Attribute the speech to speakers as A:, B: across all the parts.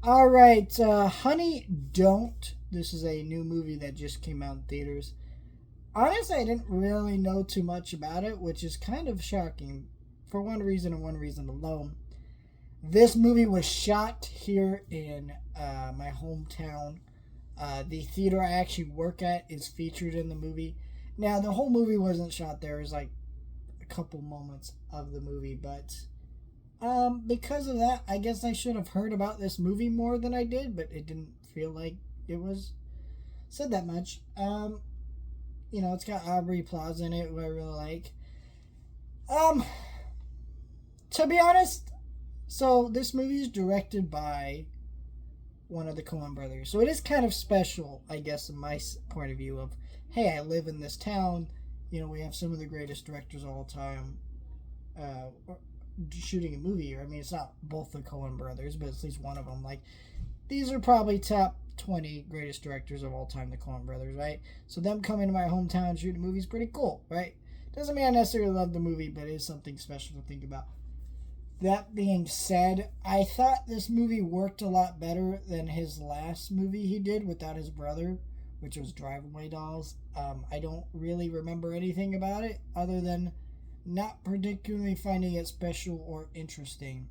A: All right, Honey Don't. This is a new movie that just came out in theaters. Honestly, I didn't really know too much about it, which is kind of shocking for one reason and one reason alone. This movie was shot here in my hometown. The theater I actually work at is featured in the movie. Now, the whole movie wasn't shot there. It was like a couple moments of the movie, but because of that, I guess I should have heard about this movie more than I did, but it didn't feel like it was said that much. It's got Aubrey Plaza in it, who I really like. Um, to be honest, so this movie is directed by one of the Coen brothers, so it is kind of special, I guess, in my point of view of, hey, I live in this town. We have some of the greatest directors of all time. Shooting a movie here. I mean, it's not both the Coen brothers, but at least one of them. Like, these are probably top 20 greatest directors of all time, the Coen brothers, right? So them coming to my hometown shooting a movie is pretty cool, right? Doesn't mean I necessarily love the movie, but it is something special to think about. That being said, I thought this movie worked a lot better than his last movie he did without his brother, which was Drive-Away Dolls. I don't really remember anything about it other than not particularly finding it special or interesting.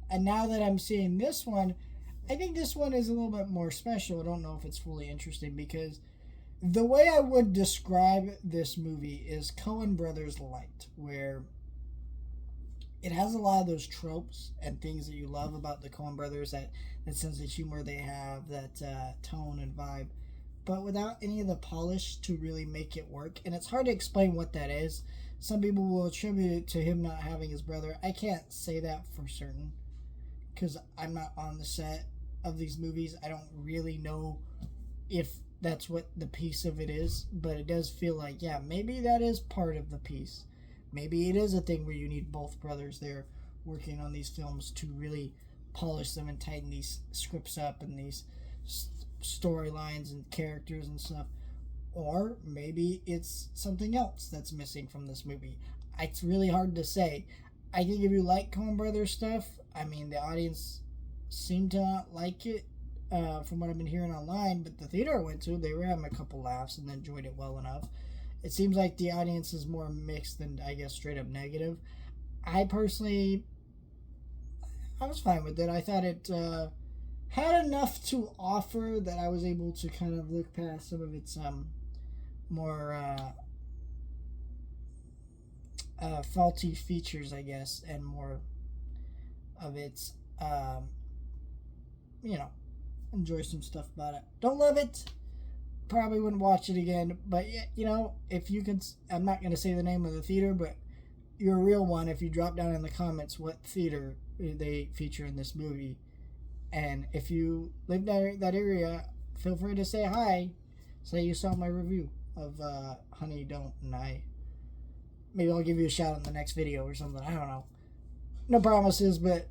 A: And now that I'm seeing this one, I think this one is a little bit more special. I don't know if it's fully interesting because the way I would describe this movie is Coen Brothers Light, where it has a lot of those tropes and things that you love about the Coen Brothers, that sense of humor they have, that tone and vibe, but without any of the polish to really make it work. And it's hard to explain what that is. Some people will attribute it to him not having his brother. I can't say that for certain because I'm not on the set of these movies. I don't really know if that's what the piece of it is, but it does feel like, yeah, maybe that is part of the piece. Maybe it is a thing where you need both brothers there working on these films to really polish them and tighten these scripts up and these storylines and characters and stuff. Or maybe it's something else that's missing from this movie. It's really hard to say. I think if you like Coen Brothers stuff, I mean, the audience seemed to not like it from what I've been hearing online, but the theater I went to, they were having a couple laughs and enjoyed it well enough. It seems like the audience is more mixed than, I guess, straight up negative. I personally, I was fine with it. I thought it had enough to offer that I was able to kind of look past some of its more faulty features, I guess, and more of its, enjoy some stuff about it. Don't love it. Probably wouldn't watch it again, but if you can, I'm not going to say the name of the theater, but you're a real one if you drop down in the comments what theater they feature in this movie. And if you live that area, feel free to say hi. Say you saw my review of Honey Don't, and maybe I'll give you a shout out in the next video or something. I don't know. No promises, but